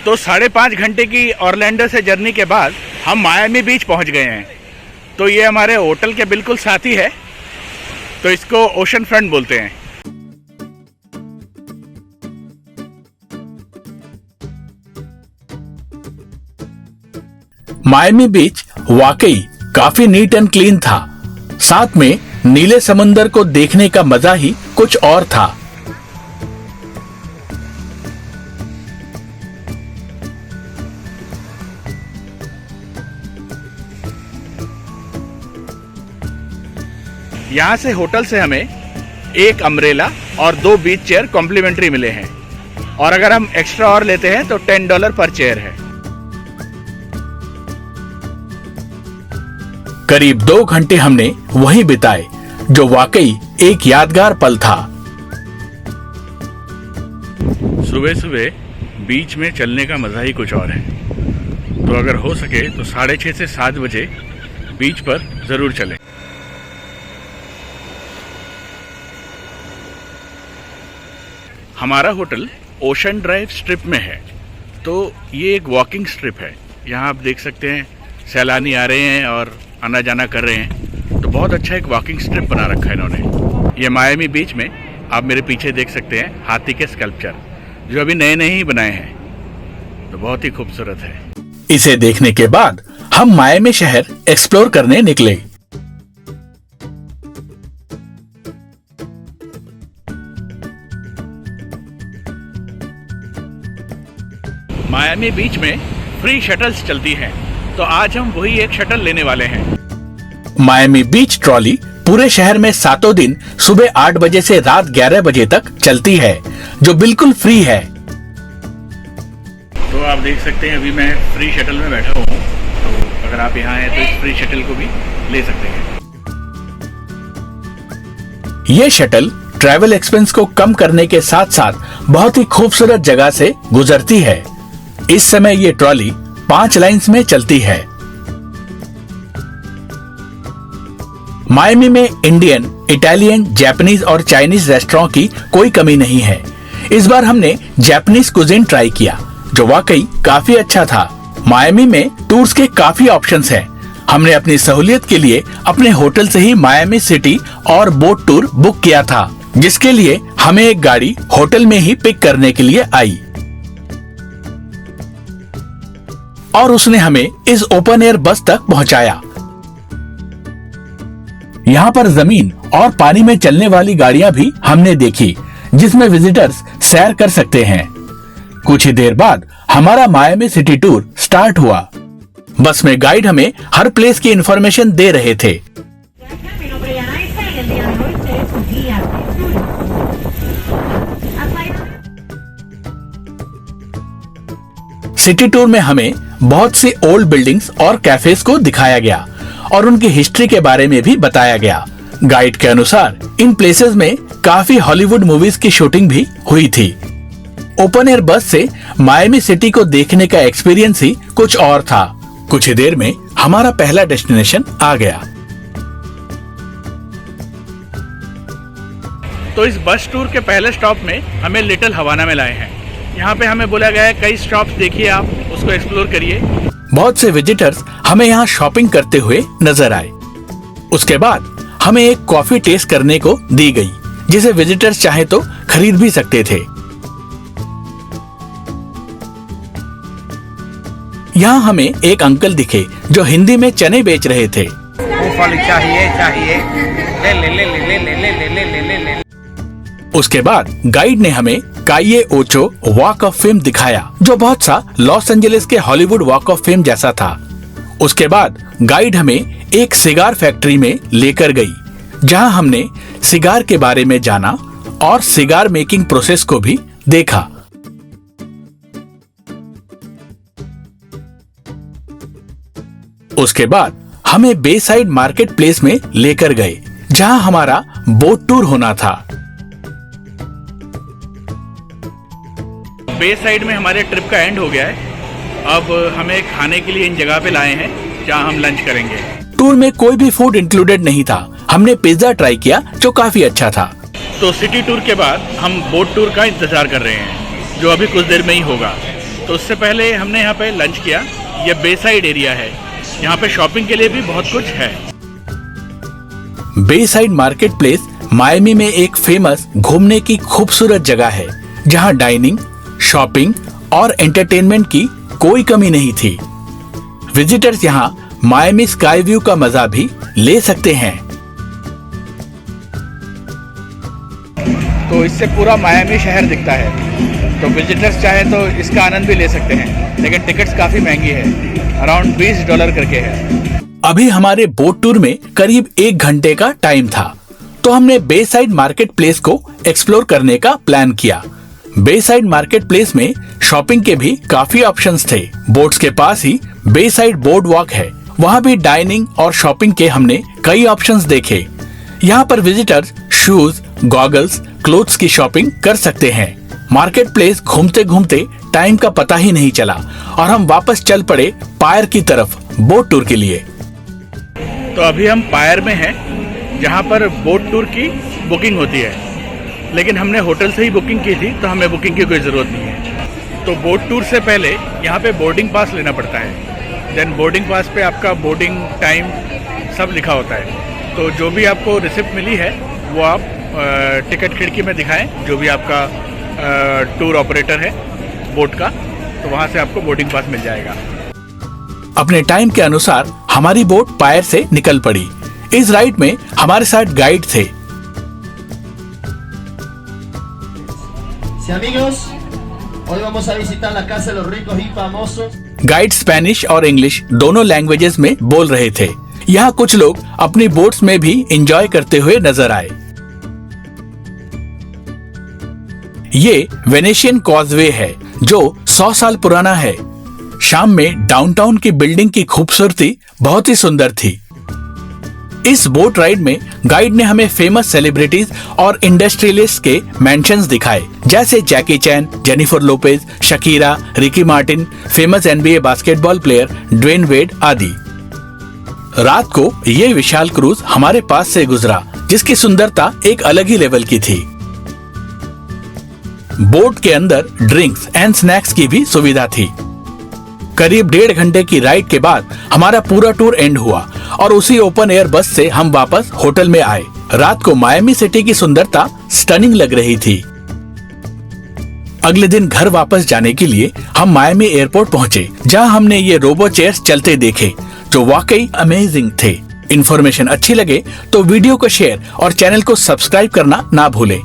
तो 5.5 घंटे की ऑरलैंडो से जर्नी के बाद हम मायामी बीच पहुंच गए हैं। तो ये हमारे होटल के बिल्कुल साथ ही है, तो इसको ओशन फ्रंट बोलते हैं। मायामी बीच वाकई काफी नीट एंड क्लीन था। साथ में नीले समुंदर को देखने का मजा ही कुछ और था। यहाँ से होटल से हमें एक अम्ब्रेला और 2 बीच चेयर कॉम्प्लीमेंट्री मिले हैं, और अगर हम एक्स्ट्रा और लेते हैं तो $10 पर चेयर है। करीब 2 घंटे हमने वहीं बिताए, जो वाकई एक यादगार पल था। सुबह सुबह बीच में चलने का मजा ही कुछ और है। तो अगर हो सके तो 6:30 से 7 बजे बीच पर जरूर चलें। हमारा होटल ओशन ड्राइव स्ट्रिप में है, तो ये एक वॉकिंग स्ट्रिप है। यहाँ आप देख सकते हैं सैलानी आ रहे हैं और आना जाना कर रहे हैं। तो बहुत अच्छा एक वॉकिंग स्ट्रिप बना रखा है इन्होंने। ये मायामी बीच में आप मेरे पीछे देख सकते हैं हाथी के स्कल्पचर, जो अभी नए नए ही बनाए हैं, तो बहुत ही खूबसूरत है। इसे देखने के बाद हम मायामी शहर एक्सप्लोर करने निकले। मायामी बीच में फ्री शटल्स चलती हैं, तो आज हम वही एक शटल लेने वाले हैं। मायामी बीच ट्रॉली पूरे शहर में 7 दिन सुबह 8 बजे से रात 11 बजे तक चलती है, जो बिल्कुल फ्री है। तो आप देख सकते हैं अभी मैं फ्री शटल में बैठा हुआ हूँ। तो अगर आप यहाँ हैं तो इस फ्री शटल को भी ले सकते हैं। ये शटल ट्रैवल एक्सपेंस को कम करने के साथ साथ बहुत ही खूबसूरत जगह से गुजरती है। इस समय ये ट्रॉली 5 लाइन्स में चलती है। मायामी में इंडियन, इटालियन, जापानीज और चाइनीज रेस्टोरेंट की कोई कमी नहीं है। इस बार हमने जापानीज कुजीन ट्राई किया, जो वाकई काफी अच्छा था। मायामी में टूर्स के काफी ऑप्शंस हैं। हमने अपनी सहूलियत के लिए अपने होटल से ही मायामी सिटी और बोट टूर बुक किया था, जिसके लिए हमें एक गाड़ी होटल में ही पिक करने के लिए आई और उसने हमें इस ओपन एयर बस तक पहुंचाया। यहाँ पर जमीन और पानी में चलने वाली गाड़ियां भी हमने देखी, जिसमें विजिटर्स सैर कर सकते हैं। कुछ ही देर बाद हमारा मायामी सिटी टूर स्टार्ट हुआ। बस में गाइड हमें हर प्लेस की इंफॉर्मेशन दे रहे थे। सिटी टूर में हमें बहुत सी ओल्ड बिल्डिंग्स और कैफेज को दिखाया गया और उनकी हिस्ट्री के बारे में भी बताया गया। गाइड के अनुसार इन प्लेसेस में काफी हॉलीवुड मूवीज की शूटिंग भी हुई थी। ओपन एयर बस से मायामी सिटी को देखने का एक्सपीरियंस ही कुछ और था। कुछ ही देर में हमारा पहला डेस्टिनेशन आ गया। तो इस बस टूर के पहले स्टॉप में हमें लिटिल हवाना में लाए हैं। यहाँ पे हमें बोला गया है कई स्टॉप्स देखिए, आप उसको एक्सप्लोर करिए। बहुत से विजिटर्स हमें यहाँ शॉपिंग करते हुए नजर आए। उसके बाद हमें एक कॉफी टेस्ट करने को दी गई, जिसे विजिटर्स चाहे तो खरीद भी सकते थे। यहाँ हमें एक अंकल दिखे जो हिंदी में चने बेच रहे थे। मूंगफली चाहिए ले ले ले ले ले ले ले ले ले ले ले ले। उसके बाद गाइड ने हमें काये ओचो वॉक ऑफ फेम दिखाया, जो बहुत सा लॉस एंजलिस के हॉलीवुड वॉक ऑफ फेम जैसा था। उसके बाद गाइड हमें एक सिगार फैक्ट्री में लेकर गई, जहां हमने सिगार के बारे में जाना और सिगार मेकिंग प्रोसेस को भी देखा। उसके बाद हमें बे साइड मार्केट प्लेस में लेकर गए, जहां हमारा बोट टूर होना था। बे साइड में हमारे ट्रिप का एंड हो गया है। अब हमें खाने के लिए इन जगह पे लाए हैं जहां हम लंच करेंगे। टूर में कोई भी फूड इंक्लूडेड नहीं था। हमने पिज्जा ट्राई किया, जो काफी अच्छा था। तो सिटी टूर के बाद हम बोट टूर का इंतजार कर रहे हैं, जो अभी कुछ देर में ही होगा। तो उससे पहले हमने यहाँ पे लंच किया। ये बे साइड एरिया है, यहाँ पे शॉपिंग के लिए भी बहुत कुछ है। बे साइड मार्केट प्लेस मायामी में एक फेमस घूमने की खूबसूरत जगह है, जहां डाइनिंग, शॉपिंग और एंटरटेनमेंट की कोई कमी नहीं थी। विजिटर्स यहां मायामी स्काई व्यू का मजा भी ले सकते हैं। तो इससे पूरा मायामी शहर दिखता है, तो विजिटर्स चाहे तो इसका आनंद भी ले सकते हैं, लेकिन टिकट्स काफ़ी महंगी है, अराउंड $20 करके है। अभी हमारे बोट टूर में करीब 1 घंटे का टाइम था, तो हमने बे साइड मार्केट प्लेस को एक्सप्लोर करने का प्लान किया। बे साइड मार्केट प्लेस में शॉपिंग के भी काफी ऑप्शंस थे। बोट्स के पास ही बे साइड बोर्ड वॉक है, वहाँ भी डाइनिंग और शॉपिंग के हमने कई ऑप्शंस देखे। यहाँ पर विजिटर्स शूज, गॉगल्स, क्लोथ्स की शॉपिंग कर सकते हैं। मार्केट प्लेस घूमते घूमते टाइम का पता ही नहीं चला और हम वापस चल पड़े पायर की तरफ बोट टूर के लिए। तो अभी हम पायर में हैं, जहाँ पर बोट टूर की बुकिंग होती है, लेकिन हमने होटल से ही बुकिंग की थी, तो हमें बुकिंग की कोई ज़रूरत नहीं है। तो बोट टूर से पहले यहाँ पे बोर्डिंग पास लेना पड़ता है। देन बोर्डिंग पास पे आपका बोर्डिंग टाइम सब लिखा होता है। तो जो भी आपको रिसिप्ट मिली है वो आप टिकट खिड़की में दिखाएं, जो भी आपका टूर ऑपरेटर है बोट का, तो वहाँ से आपको बोर्डिंग पास मिल जाएगा। अपने टाइम के अनुसार हमारी बोट पायर से निकल पड़ी। इस राइड में हमारे साथ गाइड थे। Amigos, hoy vamos a visitar la casa de los ricos y famosos. Guide Spanish और इंग्लिश दोनों लैंग्वेजेस में बोल रहे थे। यहाँ कुछ लोग अपनी बोट्स में भी एंजॉय करते हुए नजर आए। ये वेनेशियन कॉजवे है, जो 100 साल पुराना है। शाम में डाउनटाउन की बिल्डिंग की खूबसूरती बहुत ही सुंदर थी। इस बोट राइड में गाइड ने हमें फेमस सेलिब्रिटीज और इंडस्ट्रियलिस्ट के मेंशंस दिखाए, जैसे Jackie Chan, Jennifer Lopez, Shakira, Ricky Martin, famous NBA basketball player Dwyane Wade आदि। रात को ये विशाल क्रूज हमारे पास से गुजरा, जिसकी सुंदरता एक अलग ही लेवल की थी। बोट के अंदर ड्रिंक्स एंड स्नैक्स की भी सुविधा थी। करीब 1.5 घंटे की राइड के बाद हमारा पूरा टूर एंड हुआ और उसी ओपन एयर बस से हम वापस होटल में आए। रात को मायामी सिटी की सुंदरता स्टनिंग लग रही थी। अगले दिन घर वापस जाने के लिए हम मायामी एयरपोर्ट पहुंचे, जहां हमने ये रोबो चेयर्स चलते देखे, जो वाकई अमेजिंग थे। इन्फॉर्मेशन अच्छी लगे तो वीडियो को शेयर और चैनल को सब्सक्राइब करना ना भूलें।